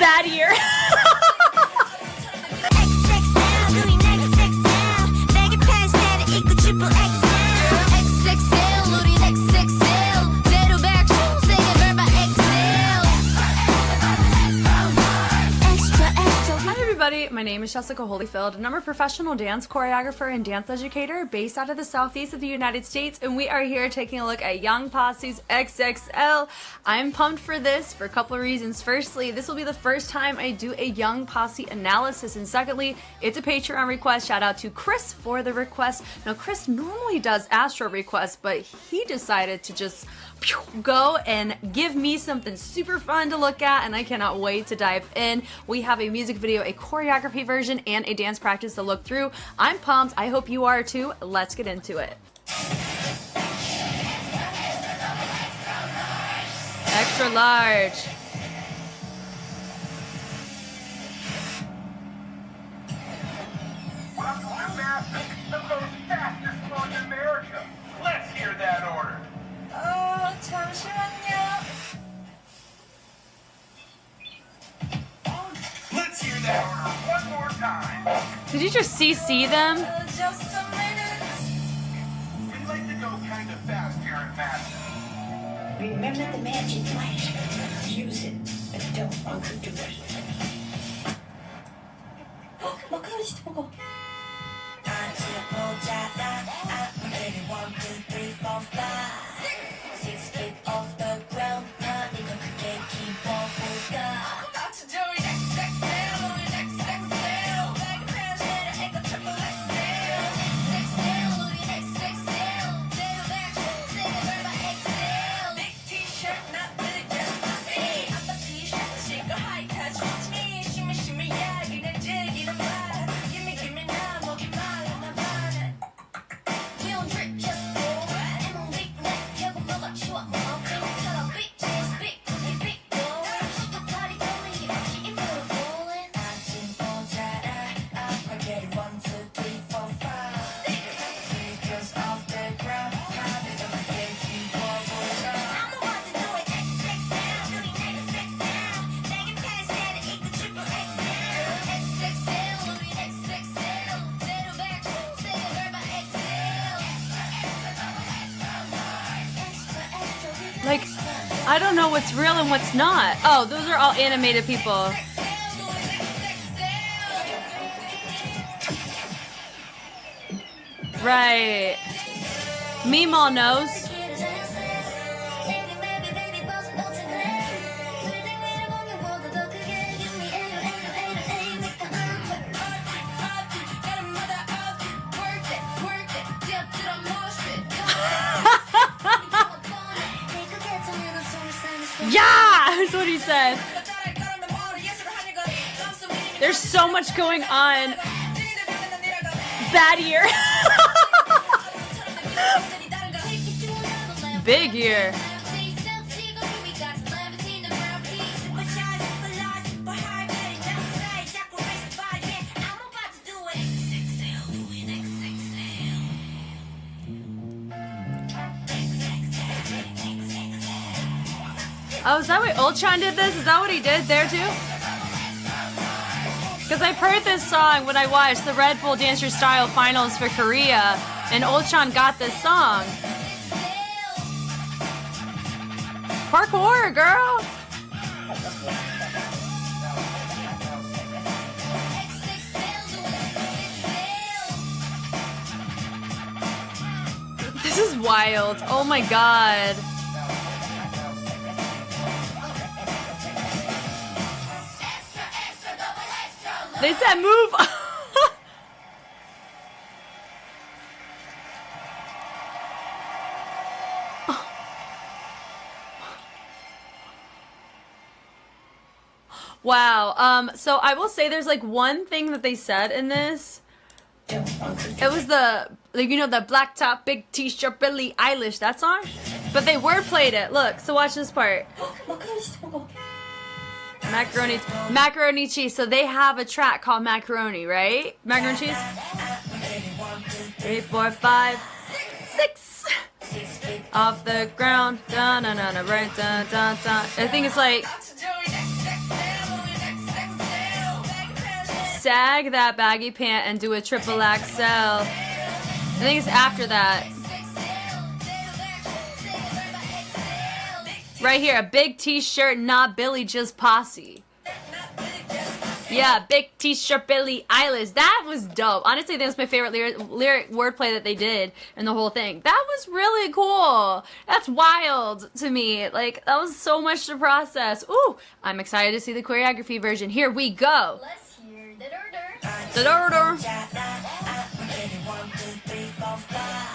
Bad year. My name is Jessica Holyfield, and I'm a professional dance choreographer and dance educator based out of the southeast of the United States, and we are here taking a look at Young Posse's XXL. I'm pumped for this for a couple of reasons. Firstly, this will be the first time I do a Young Posse analysis, and secondly, it's a Patreon request. Shout out to Chris for the request. Now, Chris normally does Astro requests, but he decided to just go and give me something super fun to look at, and I cannot wait to dive in. We have a music video, a choreography version, and a dance practice to look through. I'm pumped. I hope you are too. Let's get into it. Extra large. Let's hear that order. 잠시만요. Let's hear that order one more time. Did you just CC them? Just a minute. We like to go kind of fast here at Master. Remember the magic light. Use it, but don't overdo it. 마카로니 진짜 먹어. Like, I don't know what's real and what's not. Oh, those are all animated people. Right. Meemaw knows. Yeah, that's what he said. There's so much going on. Bad year. Big year. Oh, is that what Ultron did this? Is that what he did there too? Because I've heard this song when I watched the Red Bull Dance Your Style finals for Korea, and Ultron got this song. Parkour, girl! This is wild. Oh my god. They said move. Wow. So I will say there's like one thing that they said in this. It was the, like, you know, the black top, big t-shirt, Billie Eilish, that song? But they wordplayed it. Look, so watch this part. Macaroni cheese. So they have a track called Macaroni, right? Macaroni cheese? 3, 4, 5, 6. Off the ground. Dun, dun, dun, dun, right, dun, dun, dun. I think it's like. sag that baggy pant and do a triple XL. I think it's after that. Right here, a big t-shirt, not Billy, just Possy. Yeah, big t-shirt, Billie Eilish. That was dope. Honestly, that was my favorite lyric wordplay that they did in the whole thing. That was really cool. That's wild to me. Like, that was so much to process. Ooh, I'm excited to see the choreography version. Here we go. Let's hear the order. The order. 1, 2, 3, 4, 5.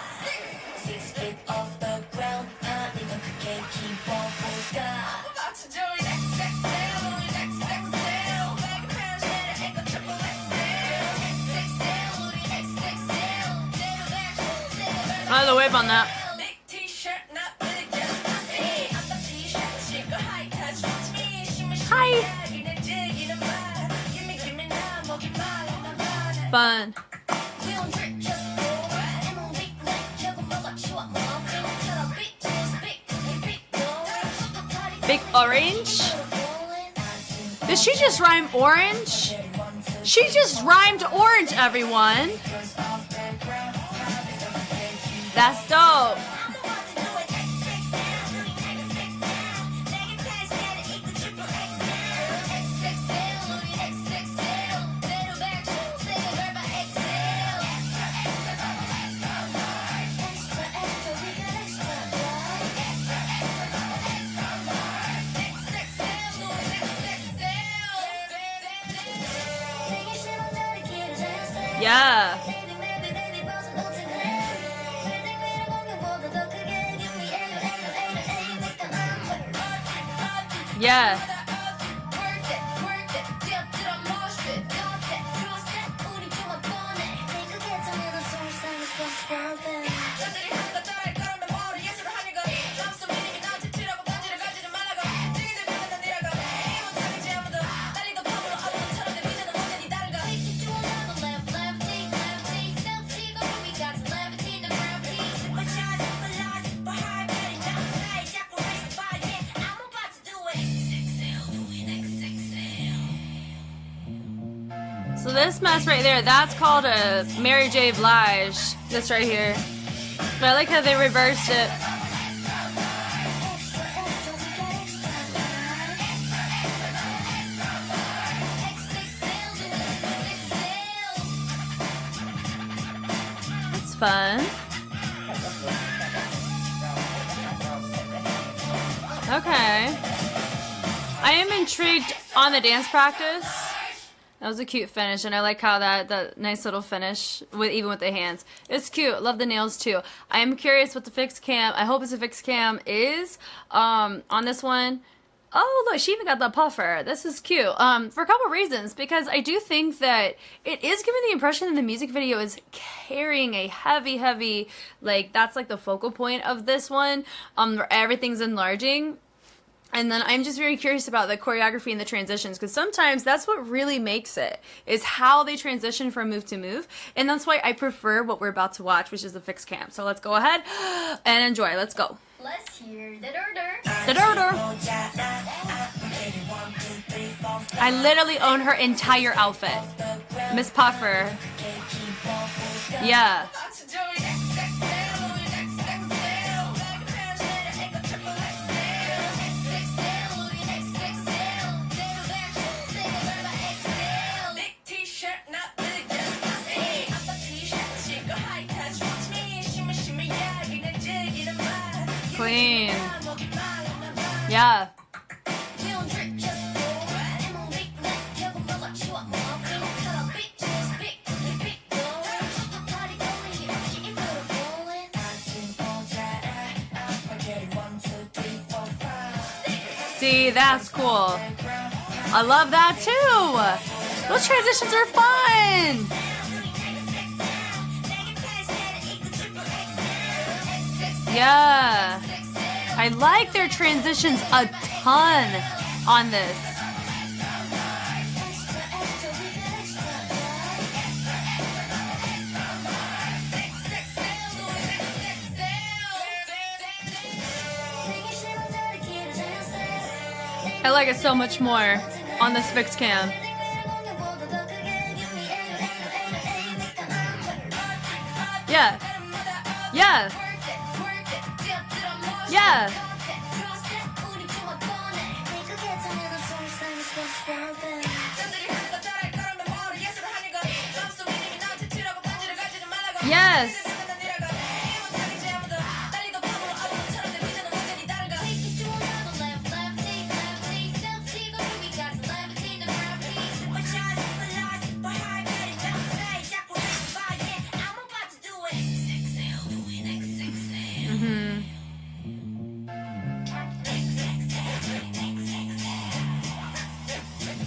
6 feet off the ground. 네가 그게 기본일까? About to do it XXL, 우리 XXL. Baggy pants, better ain't got triple XL. XXL, 우리 XXL. I had to wave on that. Big t-shirt, not Billy, just Posy. I'm the t-shirt, chico, high touch, watch me. Shimmy, shimmy, yeah, you know, dig, you know, mine. Give me now, 먹기 말, 나 말해. Fun. We don't drink, just pour. And on weeknight, 저거 먹어, 치워, 먹어. 그럼 beat, just beat, beat, go. Big orange. Did she just rhyme orange? She just rhymed orange, everyone. That's dope. Yeah. Yeah. So this mess right there, that's called a Mary J. Blige. This right here. But I like how they reversed it. It's fun. Okay. I am intrigued on the dance practice. That was a cute finish, and I like how that nice little finish, even with the hands. It's cute. Love the nails, too. I am curious what the fixed cam, I hope it's a fixed cam, is on this one. Oh, look, she even got the puffer. This is cute. For a couple reasons, because I do think that it is giving the impression that the music video is carrying a heavy, like, that's like the focal point of this one, where everything's enlarging. And then I'm just very curious about the choreography and the transitions, because sometimes that's what really makes it, is how they transition from move to move. And that's why I prefer what we're about to watch, which is the fixed cam. So let's go ahead and enjoy. Let's go. Let's hear the order. The order. I literally own her entire outfit. Miss Puffer. Yeah. About to do it XXL, 우리 XXL. Baggy pants, better ain't got triple XL. XXL, 우리 XXL. Big t-shirt, not Billy, just Posy. I'm the t-shirt, chico, high touch, watch me. Shimmy, shimmy, yeah, you know, dig, you know, mine. Clean. Yeah. We don't drink, just pour. And on weeknight, 저거 먹어, 치워, 먹어. 그럼 beat, just beat, beat, go. party going, you keep it rolling. See, that's cool. I love that too. Those transitions are fun. Yeah. I like their transitions a ton on this. I like it so much more on this fixed cam. Yeah. Yeah. Yeah. Yes.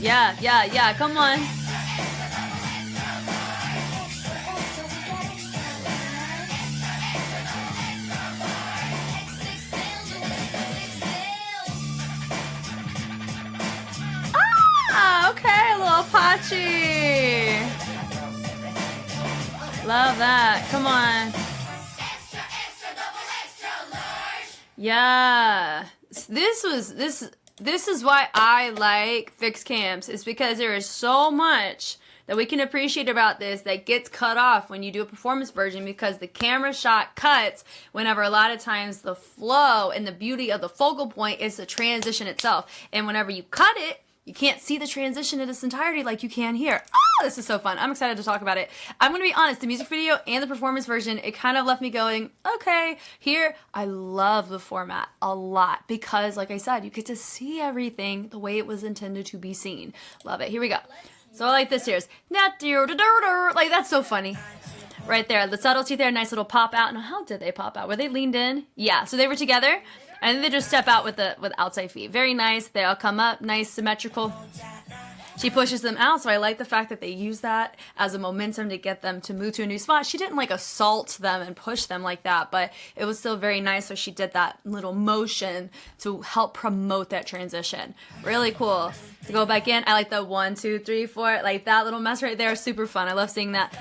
Yeah, yeah, yeah. Come on. Ah, okay, a little Apache. Love that. Come on. Yeah. This is why I like fixed cams. It's because there is so much that we can appreciate about this that gets cut off when you do a performance version, because the camera shot cuts whenever a lot of times the flow and the beauty of the focal point is the transition itself. And whenever you cut it, you can't see the transition in its entirety like you can here. Oh, this is so fun. I'm excited to talk about it. I'm going to be honest, the music video and the performance version, it kind of left me going, okay, here, I love the format a lot because, like I said, you get to see everything the way it was intended to be seen. Love it. Here we go. So I like this here. Like, that's so funny. Right there. The subtlety there, nice little pop out. Now, how did they pop out? Were they leaned in? Yeah, so they were together. And then they just step out with outside feet. Very nice. They all come up. Nice, symmetrical. She pushes them out, so I like the fact that they use that as a momentum to get them to move to a new spot. She didn't like assault them and push them like that, but it was still very nice. So she did that little motion to help promote that transition. Really cool. To go back in, I like the 1, 2, 3, 4, like that little mess right there. Super fun. I love seeing that.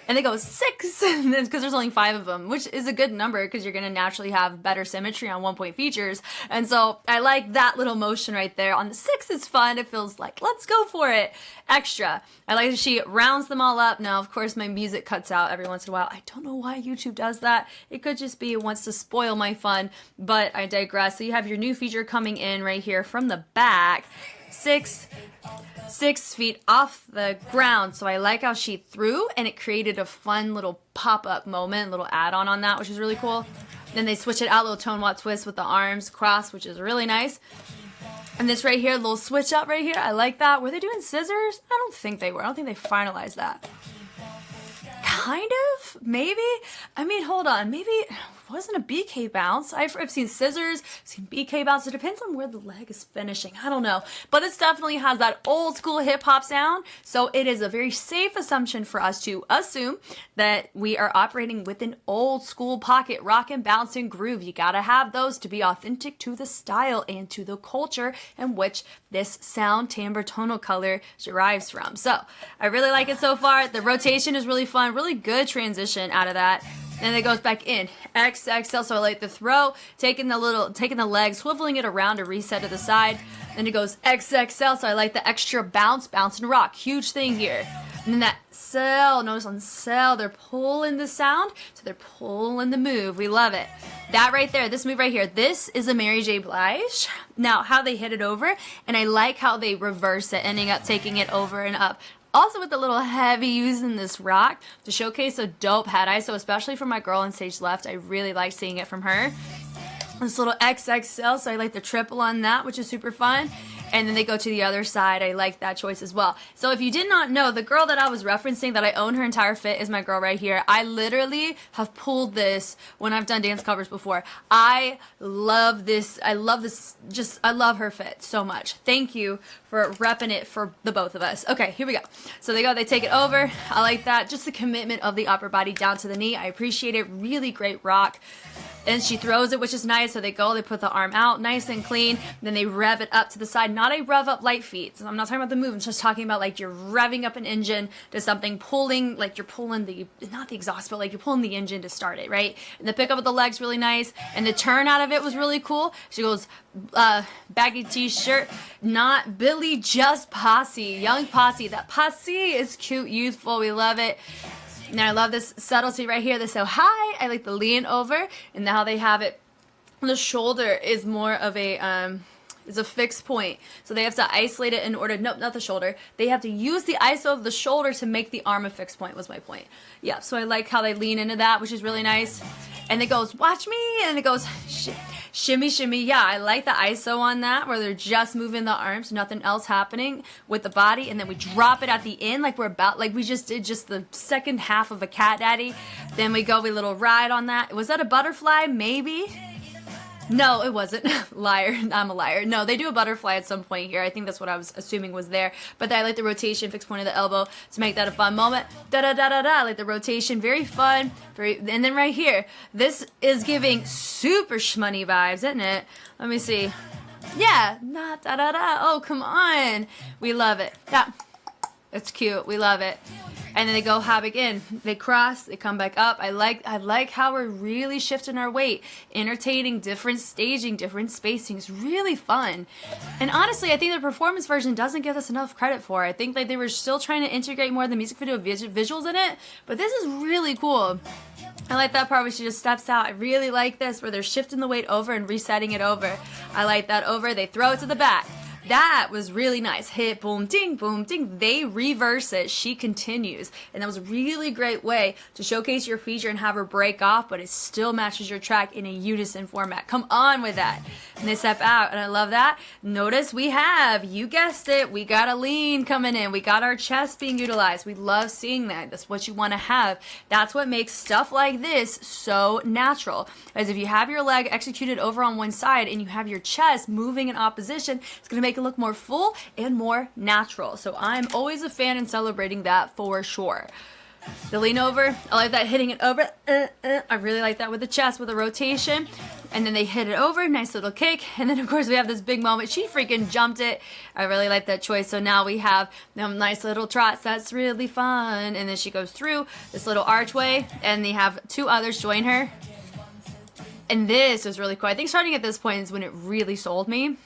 And they go 6 because there's only 5 of them, which is a good number because you're going to naturally have better symmetry on 1-point features. And so I like that little motion right there. On the 6, it's fun. It feels like, let's go for it. Extra. I like that she rounds them all up. Now, of course, my music cuts out every once in a while. I don't know why YouTube does that. It could just be it wants to spoil my fun, but I digress. So you have your new feature coming in right here from the back. 6 feet off the ground. So I like how she threw and it created a fun little pop-up moment, little add-on on that, which is really cool. Then they switch it out, little tone walk twist with the arms crossed, which is really nice. And this right here, little switch up right here, I like that. Were they doing scissors? I don't think they were. I don't think they finalized that. Kind of, maybe. I mean, hold on, maybe it wasn't a BK bounce. I've seen scissors, seen BK bounce. It depends on where the leg is finishing. I don't know, but this definitely has that old school hip hop sound. So it is a very safe assumption for us to assume that we are operating with an old school pocket rock and bounce and groove. You gotta have those to be authentic to the style and to the culture in which this sound, timbre, tonal color derives from. So I really like it so far. The rotation is really fun. Really good transition out of that. And it goes back in XXL. So I like the throw, taking the leg, swiveling it around to reset to the side. Then it goes XXL. So I like the extra bounce and rock. Huge thing here. And then that cell, notice on cell, they're pulling the sound, so they're pulling the move. We love it. That right there, this move right here, this is a Mary J. Blige. Now, how they hit it over, and I like how they reverse it, ending up taking it over and up. Also with the little heavy using this rock to showcase a dope head ISO, especially for my girl on stage left. I really like seeing it from her. This little XXL, so I like the triple on that, which is super fun. And then they go to the other side. I like that choice as well. So if you did not know, the girl that I was referencing that I own her entire fit is my girl right here. I literally have pulled this when I've done dance covers before. I love this. I love this. I love her fit so much. Thank you for repping it for the both of us. Okay, here we go. So they take it over. I like that. Just the commitment of the upper body down to the knee. I appreciate it. Really great rock. And she throws it, which is nice. So they put the arm out nice and clean. Then they rev it up to the side. Not a rev up light feet. So I'm not talking about the move. I'm just talking about like you're revving up an engine to something, pulling, like you're pulling not the exhaust, but like you're pulling the engine to start it, right? And the pickup of the leg's really nice. And the turn out of it was really cool. She goes, baggy t-shirt, not Billy, just Posse, young Posse. That Posse is cute, youthful. We love it. Now I love this subtlety right here. They say hi. I like the lean over, and how they have it. The shoulder is more of a is a fixed point, so they have to isolate it in order. Nope, not the shoulder. They have to use the ISO of the shoulder to make the arm a fixed point. Was my point. Yeah. So I like how they lean into that, which is really nice. And it goes, watch me, and it goes, shimmy, shimmy. Yeah, I like the ISO on that, where they're just moving the arms, nothing else happening with the body, and then we drop it at the end, like we just did just the second half of a cat daddy. Then we little ride on that. Was that a butterfly? Maybe. No, it wasn't. Liar. I'm a liar. No, they do a butterfly at some point here. I think that's what I was assuming was there. But I like the rotation, fixed point of the elbow to make that a fun moment. Da-da-da-da-da. I like the rotation. Very fun. And then right here, this is giving super shmoney vibes, isn't it? Let me see. Yeah. Da-da-da. Oh, come on. We love it. Yeah. It's cute. We love it. And then they go hop again. They cross, they come back up. I like how we're really shifting our weight, entertaining, different staging, different spacing. It's really fun. And honestly, I think the performance version doesn't give us enough credit for it. I think like they were still trying to integrate more of the music video visuals in it, but this is really cool. I like that part where she just steps out. I really like this where they're shifting the weight over and resetting it over. I like that over. They throw it to the back. That was really nice. Hit, boom, ding, boom, ding. They reverse it. She continues. And that was a really great way to showcase your feature and have her break off, but it still matches your track in a unison format. Come on with that. And they step out, and I love that. Notice we have, you guessed it, we got a lean coming in. We got our chest being utilized. We love seeing that. That's what you want to have. That's what makes stuff like this so natural. As if you have your leg executed over on one side and you have your chest moving in opposition, it's going to make it look more full and more natural. So I'm always a fan in celebrating that for sure. The lean over, I like that, hitting it over. I really like that with the chest, with the rotation. And then they hit it over, nice little kick. And then of course we have this big moment. She freaking jumped it. I really like that choice. So now we have them nice little trots. That's really fun. And then she goes through this little archway, and they have two others join her. And this is really cool. I think starting at this point is when it really sold me,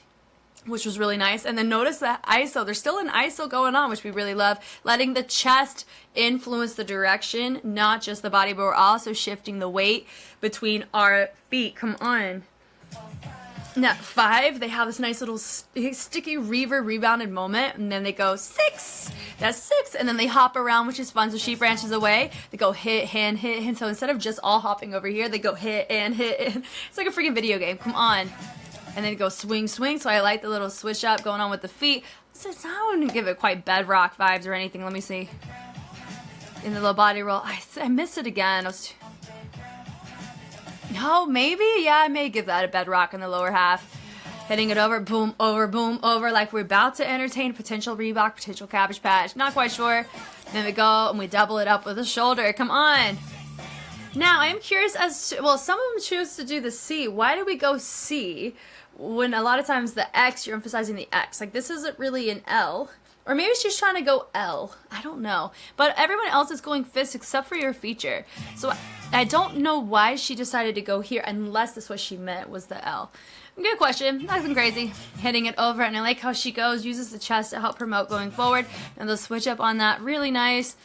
which was really nice. And then notice that ISO. There's still an ISO going on, which we really love. Letting the chest influence the direction, not just the body, but we're also shifting the weight between our feet. Come on. Now, 5, they have this nice little sticky rebounded moment, and then they go 6. That's 6, and then they hop around, which is fun. So she branches away. They go hit, hand, hit, hand. So instead of just all hopping over here, they go hit and hit. It's like a freaking video game. Come on. And then go swing, swing. So I like the little switch up going on with the feet. So I wouldn't give it quite bedrock vibes or anything. Let me see. In the little body roll. I missed it again. No, maybe? Yeah, I may give that a bedrock in the lower half. Hitting it over, boom, over. Like we're about to entertain potential Reebok, potential Cabbage Patch. Not quite sure. Then we go and we double it up with the shoulder. Come on. Now, I am curious as to, well, some of them choose to do the C. Why do we go C when a lot of times the X, you're emphasizing the X? Like this isn't really an L. Or maybe she's trying to go L. I don't know. But everyone else is going fist except for your feature. So I don't know why she decided to go here unless this what she meant was the L. Good question. Nothing crazy. Hitting it over, and I like how she goes, uses the chest to help promote going forward. And the switch up on that, really nice.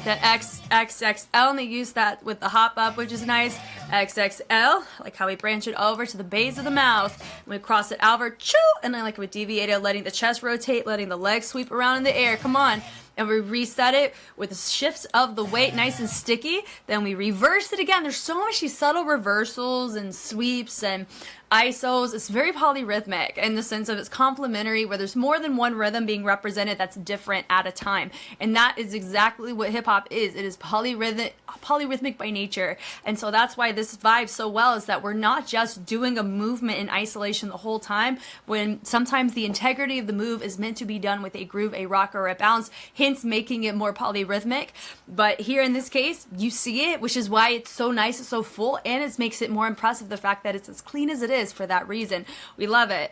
That XXL, and they use that with the hop up, which is nice. XXL, like how we branch it over to the base of the mouth. And we cross it over, choo, and then like we deviate it, letting the chest rotate, letting the legs sweep around in the air. Come on. And we reset it with the shifts of the weight, nice and sticky. Then we reverse it again. There's so many subtle reversals and sweeps and ISOs. It's very polyrhythmic in the sense of it's complementary, where there's more than one rhythm being represented that's different at a time. And that is exactly what hip hop is. It is polyrhythmic by nature. And so that's why this vibes so well, is that we're not just doing a movement in isolation the whole time, when sometimes the integrity of the move is meant to be done with a groove, a rock, or a bounce, hence making it more polyrhythmic. But here in this case, you see it, which is why it's so nice, it's so full, and it makes it more impressive, the fact that it's as clean as it is for that reason. We love it.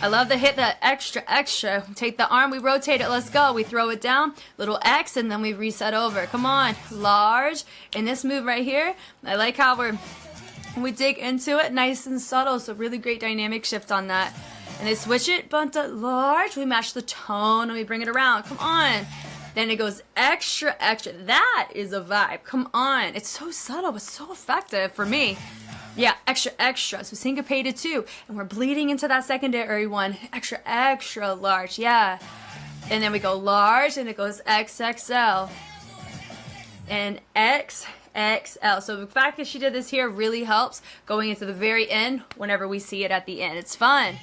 I love the hit, the extra. Take the arm, we rotate it, let's go. We throw it down, little X, and then we reset over. Come on, large. In this move right here, I like how we dig into it, nice and subtle, so really great dynamic shift on that. And they switch it, bunt it large, we match the tone, and we bring it around. Come on. Then it goes extra, extra. That is a vibe. Come on. It's so subtle, but so effective for me. Yeah, extra, extra. So syncopated too. And we're bleeding into that secondary one. Extra, extra large. Yeah. And then we go large, and it goes XXL. And XXL. So the fact that she did this here really helps going into the very end whenever we see it at the end. It's fun.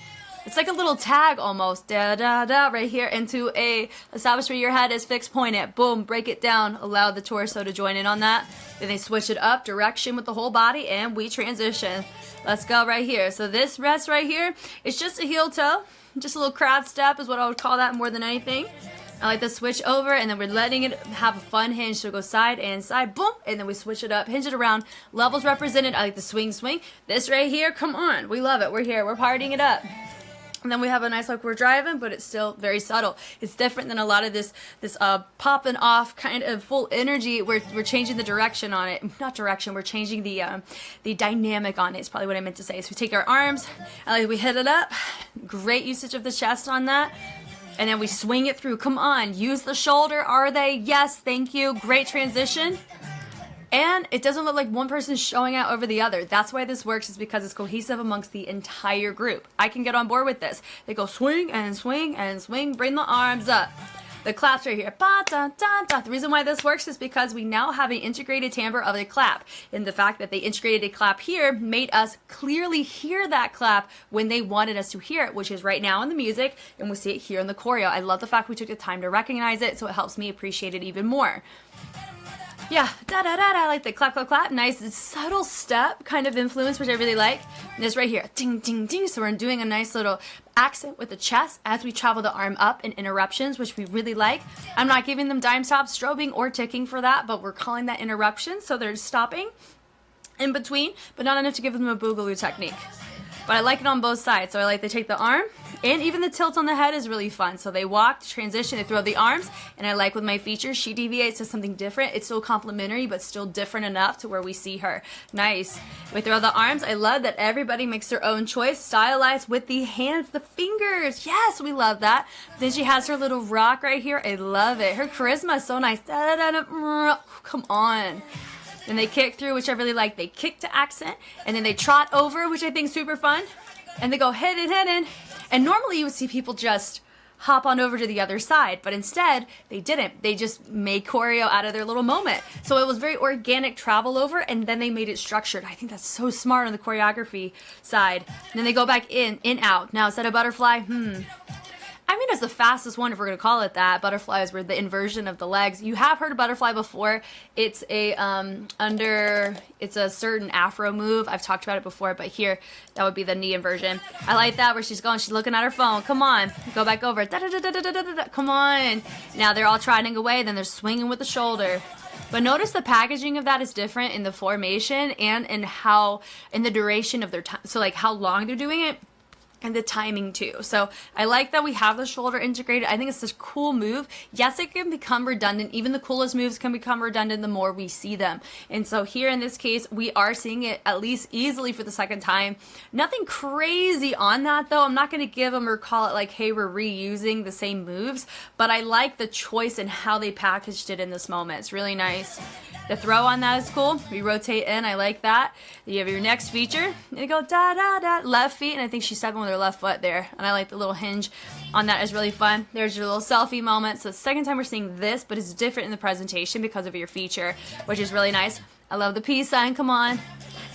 It's like a little tag almost. Da da da right here into a establish where your head is fixed, point it. Boom, break it down. Allow the torso to join in on that. Then they switch it up, direction with the whole body, and we transition. Let's go right here. So this rest right here is just a heel toe. Just a little crab step is what I would call that more than anything. I like the switch over, and then we're letting it have a fun hinge. So go side and side, boom, and then we switch it up, hinge it around. Levels represented. I like the swing, swing. This right here, come on. We love it. We're here. We're partying it up. And then we have a nice look, we're driving, but it's still very subtle. It's different than a lot of this popping off kind of full energy. We're changing the direction on it. Not direction, we're changing the dynamic on it. It's probably what I meant to say. So we take our arms, and we hit it up. Great usage of the chest on that. And then we swing it through. Come on, use the shoulder. Are they? Yes, thank you. Great transition. And it doesn't look like one person's showing out over the other. That's why this works, is because it's cohesive amongst the entire group. I can get on board with this. They go swing and swing and swing. Bring the arms up. The claps right here. Ba, da, da, da. The reason why this works is because we now have an integrated timbre of a clap. And the fact that they integrated a clap here made us clearly hear that clap when they wanted us to hear it, which is right now in the music, and we see it here in the choreo. I love the fact we took the time to recognize it, so it helps me appreciate it even more. Yeah, da-da-da-da, like the clap, clap, clap. Nice, subtle step kind of influence, which I really like. And this right here, ding, ding, ding. So we're doing a nice little accent with the chest as we travel the arm up in interruptions, which we really like. I'm not giving them dime stops, strobing, or ticking for that, but we're calling that interruption. So they're stopping in between, but not enough to give them a boogaloo technique. But I like it on both sides. So I like to take the arm, and even the tilt on the head is really fun. So they walk, transition, they throw the arms, and I like with my features, she deviates to something different. It's still complementary, but still different enough to where we see her. Nice. We throw the arms. I love that everybody makes their own choice. Stylized with the hands, the fingers. Yes, we love that. Then she has her little rock right here. I love it. Her charisma is so nice. Da, da, da, da. Come on. And they kick through, which I really like. They kick to accent, and then they trot over, which I think is super fun. And they go hidden, hidden. And normally you would see people just hop on over to the other side, but instead they didn't. They just made choreo out of their little moment. So it was very organic travel over, and then they made it structured. I think that's so smart on the choreography side. And then they go back in, out. Now is that a butterfly? I mean, it's the fastest one, if we're going to call it that. Butterflies were the inversion of the legs. You have heard of butterfly before. It's a it's a certain Afro move. I've talked about it before, but here, that would be the knee inversion. I like that, where she's going, she's looking at her phone. Come on, go back over. Da, da, da, da, da, da, da. Come on. Now they're all trotting away, then they're swinging with the shoulder. But notice the packaging of that is different in the formation and in the duration of their time. So like how long they're doing it. And the timing too. So I like that we have the shoulder integrated. I think it's this cool move. Yes, it can become redundant. Even the coolest moves can become redundant the more we see them. And so here in this case, we are seeing it at least easily for the second time. Nothing crazy on that though. I'm not going to give them or call it like, hey, we're reusing the same moves. But I like the choice and how they packaged it in this moment. It's really nice. The throw on that is cool. We rotate in. I like that. You have your next feature. You go da da da left feet, and I think she's stepping with her left foot there. And I like the little hinge on that. Is really fun. There's your little selfie moment. So it's the second time we're seeing this, but it's different in the presentation because of your feature, which is really nice. I love the peace sign. Come on.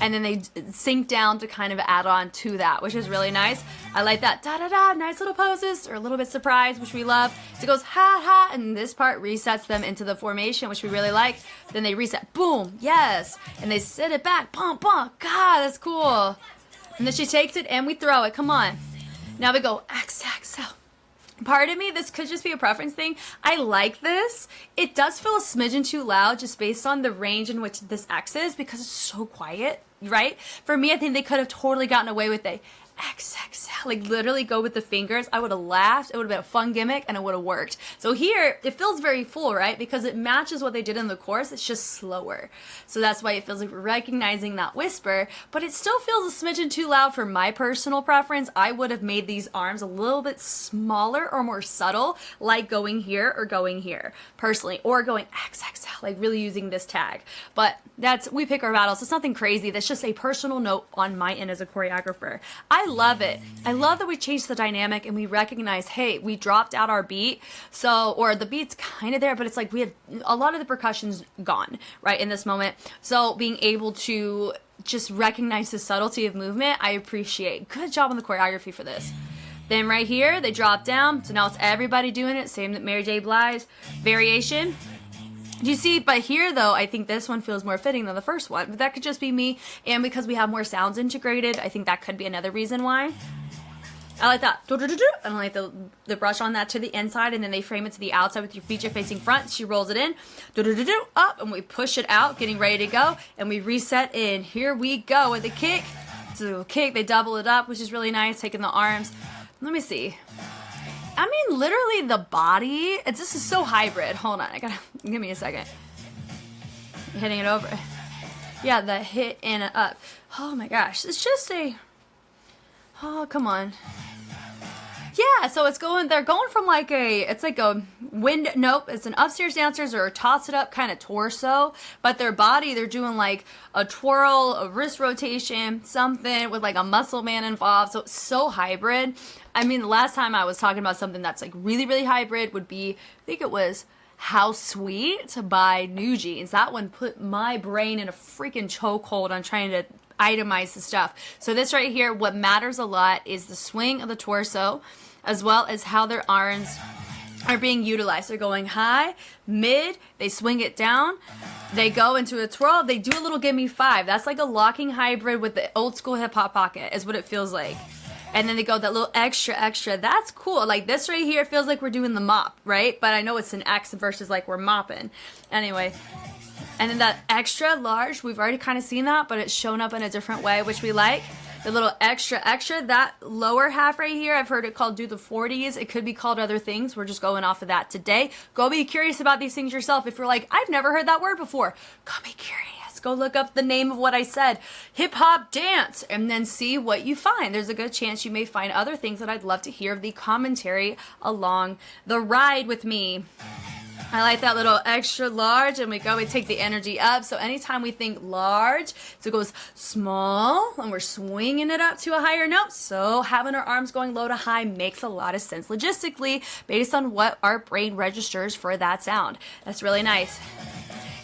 And then they sink down to kind of add on to that, which is really nice. I like that da-da-da, nice little poses, or a little bit surprised, which we love. So it goes ha-ha, and this part resets them into the formation, which we really like. Then they reset, boom, yes. And they sit it back, bum, bum, God, that's cool. And then she takes it and we throw it, come on. Now we go XXL. Part of me, this could just be a preference thing. I like this. It does feel a smidgen too loud just based on the range in which this X is because it's so quiet, right? For me, I think they could have totally gotten away with it. XXL, like literally go with the fingers. I would have laughed. It would have been a fun gimmick and it would have worked. So here it feels very full, right? Because it matches what they did in the chorus. It's just slower. So that's why it feels like we're recognizing that whisper, but it still feels a smidgen too loud for my personal preference. I would have made these arms a little bit smaller or more subtle, like going here or going here personally, or going XXL, like really using this tag. But that's, we pick our battles. It's nothing crazy. That's just a personal note on my end as a choreographer. I love it. I love that we changed the dynamic and we recognize, hey, we dropped out our beat. So, or the beat's kind of there, but it's like we have a lot of the percussion's gone, right, in this moment. So being able to just recognize the subtlety of movement, I appreciate. Good job on the choreography for this. Then right here, they drop down. So now it's everybody doing it. Same that Mary J. Blige variation. Do you see? But here, though, I think this one feels more fitting than the first one. But that could just be me. And because we have more sounds integrated, I think that could be another reason why. I like that. I don't like the brush on that to the inside, and then they frame it to the outside with your feature facing front. She rolls it in. Up, and we push it out, getting ready to go. And we reset in. Here we go with the kick. So kick, they double it up, which is really nice, taking the arms. Let me see. I mean, literally the body, this is so hybrid. Hold on, give me a second. Hitting it over. Yeah, the hit and up. Oh my gosh, it's just oh, come on. Yeah, so they're going from like it's like a nope, it's an upstairs dancers or a toss it up kind of torso, but their body, they're doing like a twirl, a wrist rotation, something with like a muscle man involved, so it's so hybrid. I mean, the last time I was talking about something that's like really, really hybrid would be, I think it was How Sweet by New Jeans. That one put my brain in a freaking chokehold on trying to itemize the stuff. So this right here, what matters a lot is the swing of the torso, as well as how their arms are being utilized. They're going high, mid, they swing it down, they go into a twirl, they do a little gimme five. That's like a locking hybrid with the old school hip hop pocket is what it feels like. And then they go that little extra. That's cool. Like this right here feels like we're doing the mop, right? But I know it's an X versus like we're mopping. Anyway. And then that extra large, we've already kind of seen that, but it's shown up in a different way, which we like. The little extra, that lower half right here, I've heard it called do the 40s. It could be called other things. We're just going off of that today. Go be curious about these things yourself. If you're like, I've never heard that word before, go be curious. Go look up the name of what I said, hip hop dance, and then see what you find. There's a good chance you may find other things that I'd love to hear the commentary along the ride with me. I like that little extra large, and we take the energy up. So anytime we think large, so it goes small, and we're swinging it up to a higher note. So having our arms going low to high makes a lot of sense logistically based on what our brain registers for that sound. That's really nice.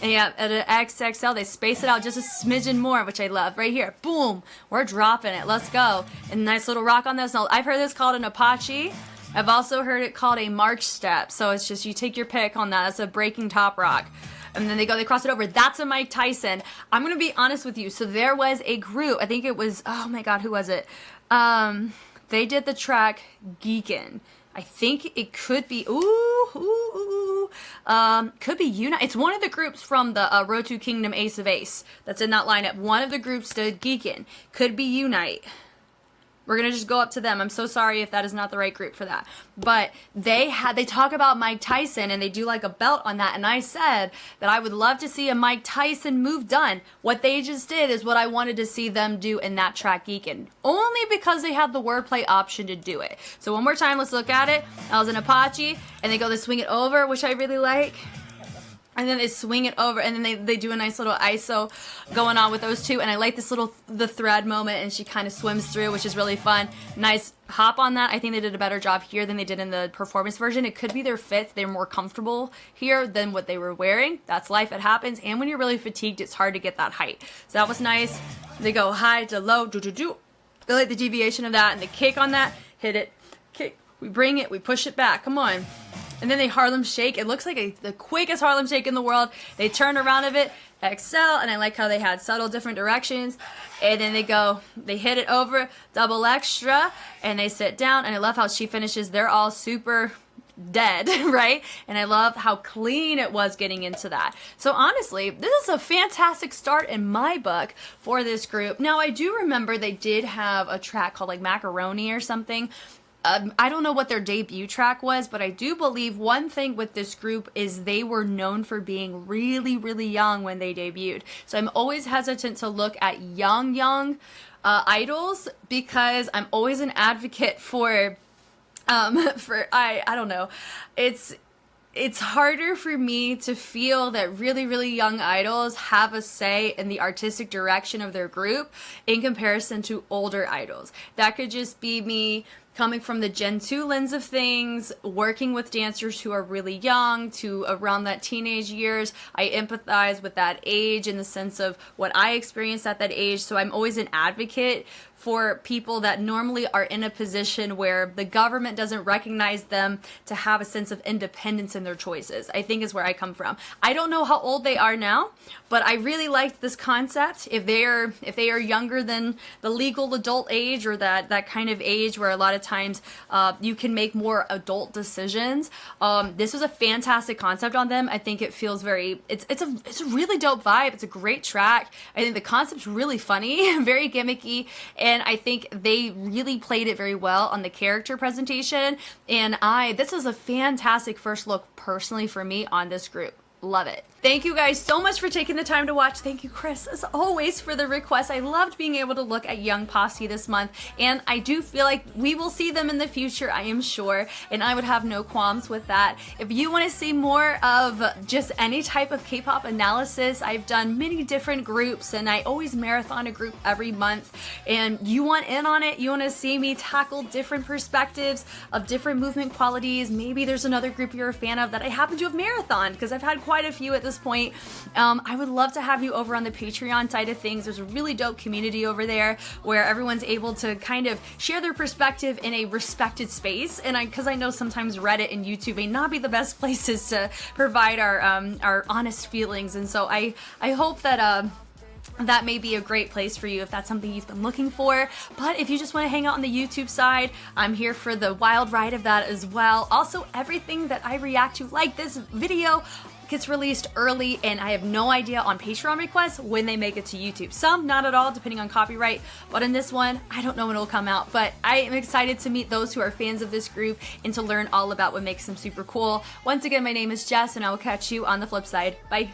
And yeah, at an XXL, they space it out just a smidgen more, which I love. Right here, boom, we're dropping it. Let's go. And nice little rock on this. Now, I've heard this called an Apache. I've also heard it called a march step. So it's just, you take your pick on that. It's a breaking top rock. And then they cross it over. That's a Mike Tyson. I'm going to be honest with you. So there was a group, I think it was, oh my God, who was it? They did the track Geekin'. I think it could be, could be Unite. It's one of the groups from the Road to Kingdom Ace of Ace that's in that lineup. One of the groups did Geekin'. Could be Unite. We're going to just go up to them. I'm so sorry if that is not the right group for that. But they talk about Mike Tyson, and they do like a belt on that. And I said that I would love to see a Mike Tyson move done. What they just did is what I wanted to see them do in that track Geekin'. Only because they had the wordplay option to do it. So one more time, let's look at it. That was an Apache, and they swing it over, which I really like. And then they swing it over, and then they do a nice little ISO going on with those two. And I like this the thread moment, and she kind of swims through, which is really fun. Nice hop on that. I think they did a better job here than they did in the performance version. It could be their fit. They're more comfortable here than what they were wearing. That's life. It happens. And when you're really fatigued, it's hard to get that height. So that was nice. They go high to low. Do. I like the deviation of that, and the kick on that. Hit it. Kick. We bring it. We push it back. Come on. And then they Harlem Shake. It looks like the quickest Harlem Shake in the world. They turn around of it, XL, and I like how they had subtle different directions. And then they hit it over, double extra, and they sit down. And I love how she finishes. They're all super dead, right? And I love how clean it was getting into that. So honestly, this is a fantastic start in my book for this group. Now, I do remember they did have a track called like Macaroni or something. I don't know what their debut track was, but I do believe one thing with this group is they were known for being really, really young when they debuted. So I'm always hesitant to look at young idols, because I'm always an advocate for I don't know. It's harder for me to feel that really, really young idols have a say in the artistic direction of their group in comparison to older idols. That could just be me coming from the Gen 2 lens of things, working with dancers who are really young to around that teenage years. I empathize with that age in the sense of what I experienced at that age. So I'm always an advocate for people that normally are in a position where the government doesn't recognize them to have a sense of independence in their choices, I think is where I come from. I don't know how old they are now, but I really liked this concept. If they are younger than the legal adult age, or that kind of age where a lot of times you can make more adult decisions, this was a fantastic concept on them. I think it feels it's a really dope vibe. It's a great track. I think the concept's really funny, very gimmicky, and I think they really played it very well on the character presentation. And this is a fantastic first look personally for me on this group. Love it. Thank you guys so much for taking the time to watch. Thank you, Chris, as always, for the request. I loved being able to look at young Posy this month, and I do feel like we will see them in the future, I am sure, and I would have no qualms with that. If you want to see more of just any type of K-pop analysis, I've done many different groups, and I always marathon a group every month, and you want in on it, you want to see me tackle different perspectives of different movement qualities. Maybe there's another group you're a fan of that I happen to have marathoned, because I've had quite a few at this point. I would love to have you over on the Patreon side of things. There's a really dope community over there where everyone's able to kind of share their perspective in a respected space. And because I know sometimes Reddit and YouTube may not be the best places to provide our honest feelings, and so I hope that that may be a great place for you if that's something you've been looking for. But if you just want to hang out on the YouTube side, I'm here for the wild ride of that as well. Also, everything that I react to, like this video, gets released early, and I have no idea on Patreon requests when they make it to YouTube. Some, not at all, depending on copyright, but in this one, I don't know when it'll come out, but I am excited to meet those who are fans of this group and to learn all about what makes them super cool. Once again, my name is Jess, and I will catch you on the flip side. Bye.